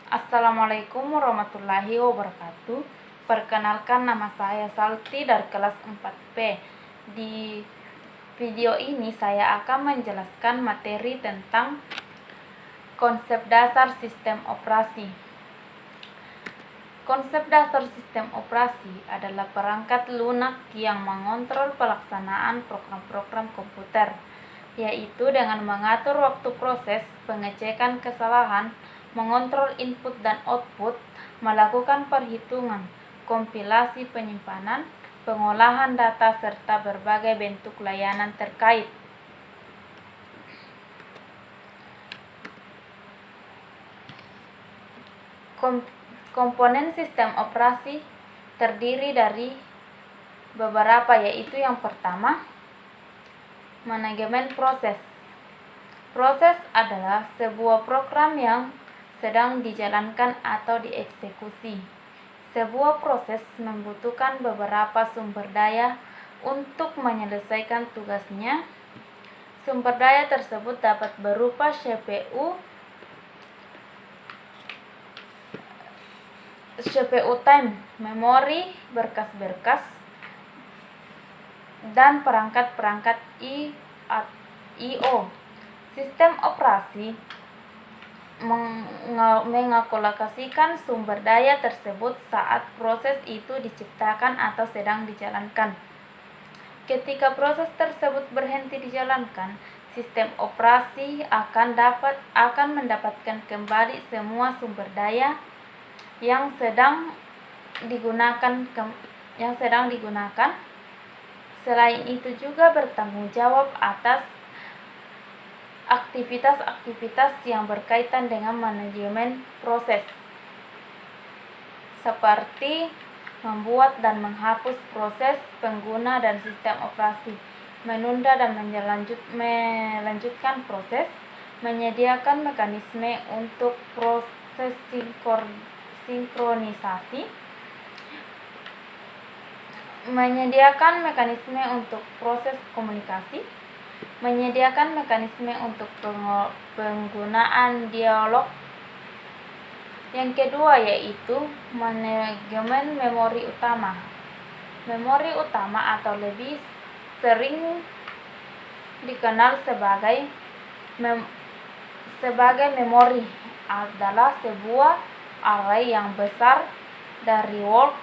Assalamualaikum warahmatullahi wabarakatuh. Perkenalkan, nama saya Salti dari kelas 4P. Di video ini saya akan menjelaskan materi tentang konsep dasar sistem operasi. Konsep dasar sistem operasi adalah perangkat lunak yang mengontrol pelaksanaan program-program komputer, yaitu dengan mengatur waktu proses, pengecekan kesalahan, mengontrol input dan output, melakukan perhitungan, kompilasi penyimpanan, pengolahan data, serta berbagai bentuk layanan terkait. Komponen sistem operasi terdiri dari beberapa, yaitu yang pertama, manajemen proses. Proses adalah sebuah program yang sedang dijalankan atau dieksekusi. Sebuah proses membutuhkan beberapa sumber daya untuk menyelesaikan tugasnya. Sumber daya tersebut dapat berupa CPU time, memori, berkas-berkas, dan perangkat-perangkat I/O. Sistem operasi mengalokasikan sumber daya tersebut saat proses itu diciptakan atau sedang dijalankan. Ketika proses tersebut berhenti dijalankan, sistem operasi akan mendapatkan kembali semua sumber daya yang sedang digunakan. Selain itu juga bertanggung jawab atas aktivitas-aktivitas yang berkaitan dengan manajemen proses, seperti membuat dan menghapus proses pengguna dan sistem operasi, menunda dan melanjutkan proses, menyediakan mekanisme untuk proses sinkronisasi, menyediakan mekanisme untuk proses komunikasi, menyediakan mekanisme untuk penggunaan dialog. Yang kedua yaitu manajemen memori utama. Memori utama atau lebih sering dikenal sebagai memori adalah sebuah array yang besar dari word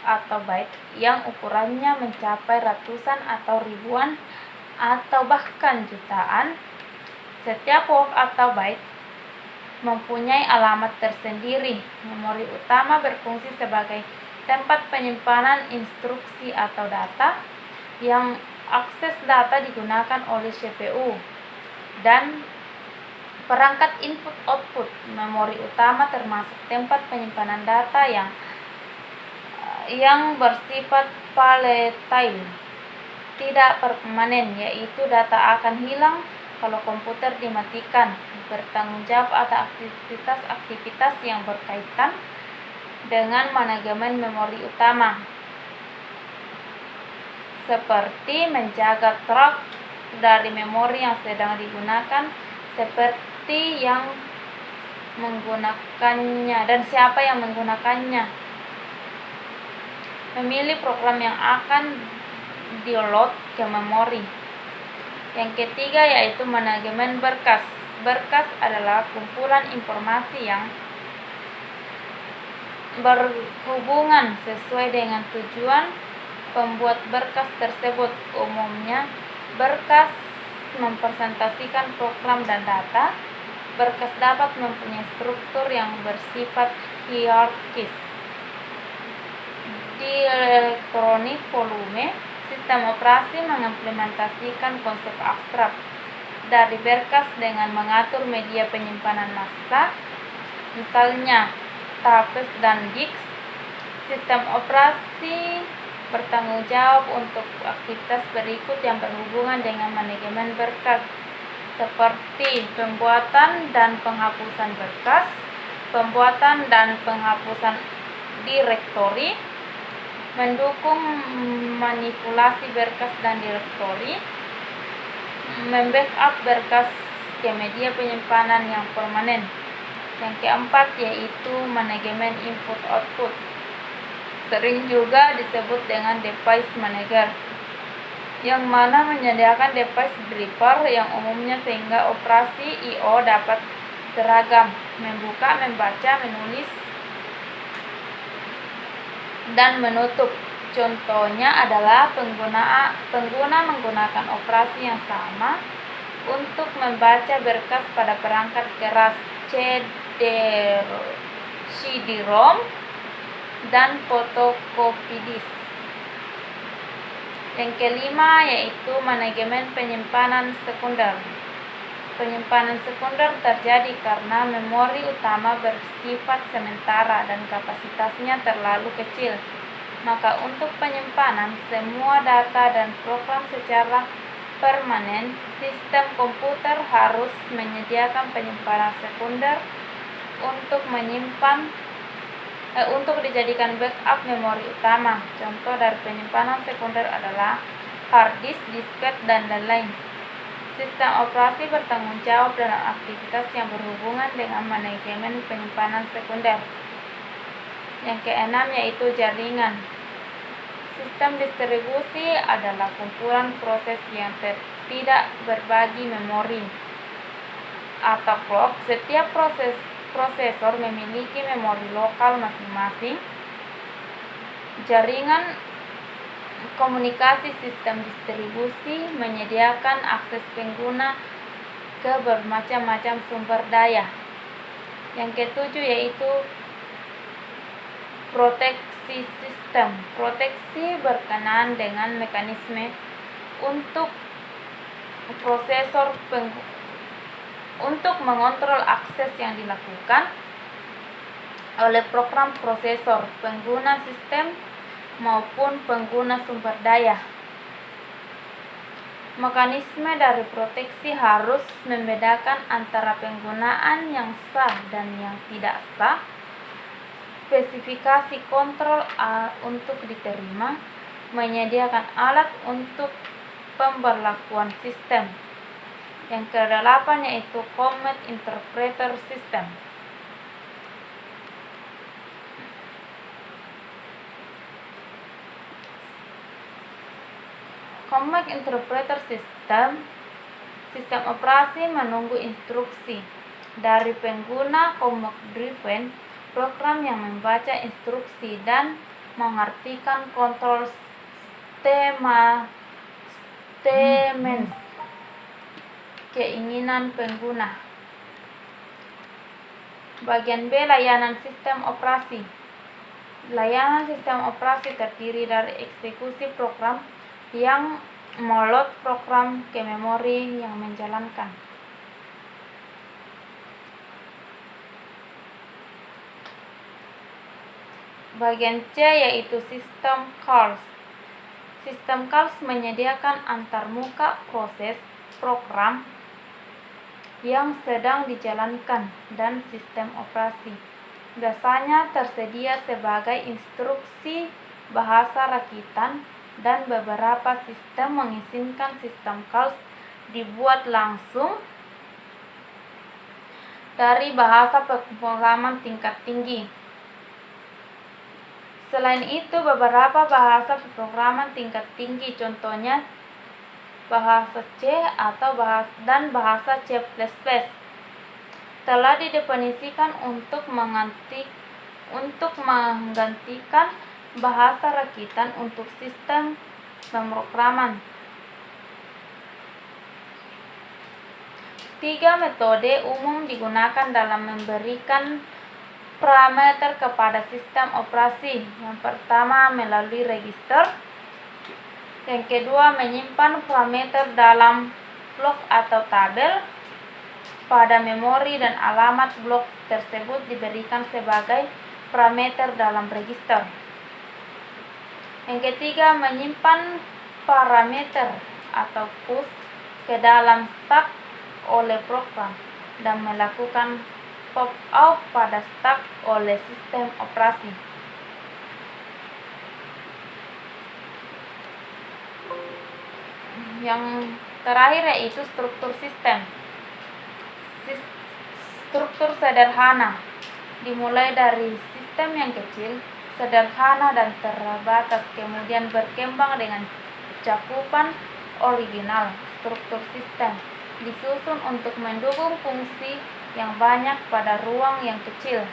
atau byte yang ukurannya mencapai ratusan atau ribuan atau bahkan jutaan. Setiap word atau byte mempunyai alamat tersendiri. Memori utama berfungsi sebagai tempat penyimpanan instruksi atau data. Yang akses data digunakan oleh CPU dan perangkat input-output. Memori utama termasuk tempat penyimpanan data yang bersifat volatile, tidak permanen, yaitu data akan hilang kalau komputer dimatikan. Bertanggung jawab atas aktivitas-aktivitas yang berkaitan dengan manajemen memori utama, seperti menjaga track dari memori yang sedang digunakan, seperti yang menggunakannya dan siapa yang menggunakannya, memilih program yang akan di-load ke memori. Yang ketiga yaitu manajemen berkas. Berkas adalah kumpulan informasi yang berhubungan sesuai dengan tujuan pembuat berkas tersebut. Umumnya, berkas mempresentasikan program dan data. Berkas dapat mempunyai struktur yang bersifat hierarkis. Di elektronik volume, sistem operasi mengimplementasikan konsep abstrak dari berkas dengan mengatur media penyimpanan massa, misalnya tapes dan disk. Sistem operasi bertanggung jawab untuk aktivitas berikut yang berhubungan dengan manajemen berkas, seperti pembuatan dan penghapusan berkas, pembuatan dan penghapusan direktori, mendukung manipulasi berkas dan direktori, membackup berkas ke media penyimpanan yang permanen. Yang keempat yaitu manajemen input-output. Sering juga disebut dengan device manager, yang mana menyediakan device driver yang umumnya sehingga operasi I/O dapat seragam, membuka, membaca, menulis, dan menutup. Contohnya adalah pengguna menggunakan operasi yang sama untuk membaca berkas pada perangkat keras CD-ROM dan fotokopi disk. Yang kelima yaitu manajemen penyimpanan sekunder. Penyimpanan sekunder terjadi karena memori utama bersifat sementara dan kapasitasnya terlalu kecil. Maka untuk penyimpanan semua data dan program secara permanen, sistem komputer harus menyediakan penyimpanan sekunder untuk dijadikan backup memori utama. Contoh dari penyimpanan sekunder adalah hard disk, disket, dan lain-lain. Sistem operasi bertanggung jawab dalam aktivitas yang berhubungan dengan manajemen penyimpanan sekunder. Yang keenam yaitu jaringan. Sistem distribusi adalah kumpulan proses yang tidak berbagi memori atau clock. Setiap prosesor memiliki memori lokal masing-masing. Jaringan komunikasi sistem distribusi menyediakan akses pengguna ke bermacam-macam sumber daya. Yang ketujuh yaitu proteksi sistem. Proteksi berkenaan dengan mekanisme untuk untuk mengontrol akses yang dilakukan oleh program prosesor, pengguna sistem, maupun pengguna sumber daya. Mekanisme dari proteksi harus membedakan antara penggunaan yang sah dan yang tidak sah, spesifikasi kontrol untuk diterima, menyediakan alat untuk pemberlakuan sistem. Yang kedelapan yaitu Command Interpreter System. Command Interpreter System, sistem operasi menunggu instruksi dari pengguna command driven, program yang membaca instruksi dan mengartikan kontrol statements keinginan pengguna. Bagian B, layanan sistem operasi. Layanan sistem operasi terdiri dari eksekusi program yang meload program ke memori yang menjalankan. Bagian C yaitu sistem calls. Sistem calls menyediakan antarmuka proses program yang sedang dijalankan dan sistem operasi. Biasanya tersedia sebagai instruksi bahasa rakitan dan beberapa sistem mengizinkan sistem calls dibuat langsung dari bahasa pemrograman tingkat tinggi. Selain itu, beberapa bahasa pemrograman tingkat tinggi, contohnya bahasa C dan bahasa C++, telah didefinisikan untuk menggantikan bahasa rakitan untuk sistem pemrograman. 3 metode umum digunakan dalam memberikan parameter kepada sistem operasi. Yang pertama melalui register. Yang kedua menyimpan parameter dalam blok atau tabel pada memori dan alamat blok tersebut diberikan sebagai parameter dalam register. Yang ketiga menyimpan parameter atau push ke dalam stack oleh program dan melakukan pop-out pada stack oleh sistem operasi. Yang terakhir yaitu struktur sistem. Struktur sederhana, dimulai dari sistem yang kecil, sederhana dan terbatas, kemudian berkembang dengan cakupan original. Struktur sistem disusun untuk mendukung fungsi yang banyak pada ruang yang kecil.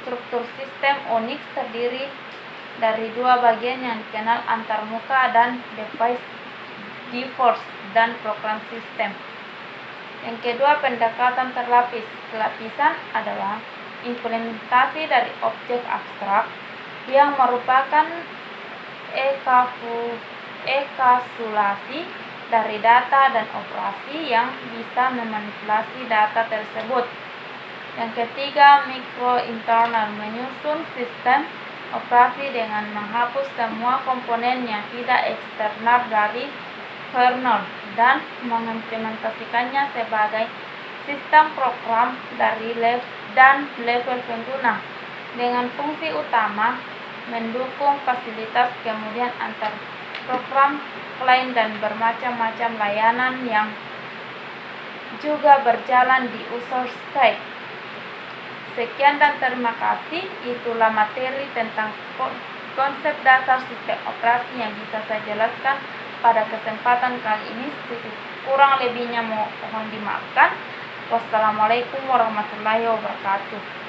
Struktur sistem Unix terdiri dari dua bagian yang dikenal antarmuka dan device defaults dan program sistem. Yang kedua, pendekatan terlapis. Lapisan adalah implementasi dari objek abstrak yang merupakan enkapsulasi dari data dan operasi yang bisa memanipulasi data tersebut. Yang ketiga, mikro internal, menyusun sistem operasi dengan menghapus semua komponen yang tidak eksternal dari kernel dan mengimplementasikannya sebagai sistem program dari level pengguna dengan fungsi utama mendukung fasilitas, kemudian antar program lain dan bermacam-macam layanan yang juga berjalan di user space. Sekian dan terima kasih. Itulah materi tentang konsep dasar sistem operasi yang bisa saya jelaskan pada kesempatan kali ini. Kurang lebihnya mohon dimaafkan. Wassalamualaikum warahmatullahi wabarakatuh.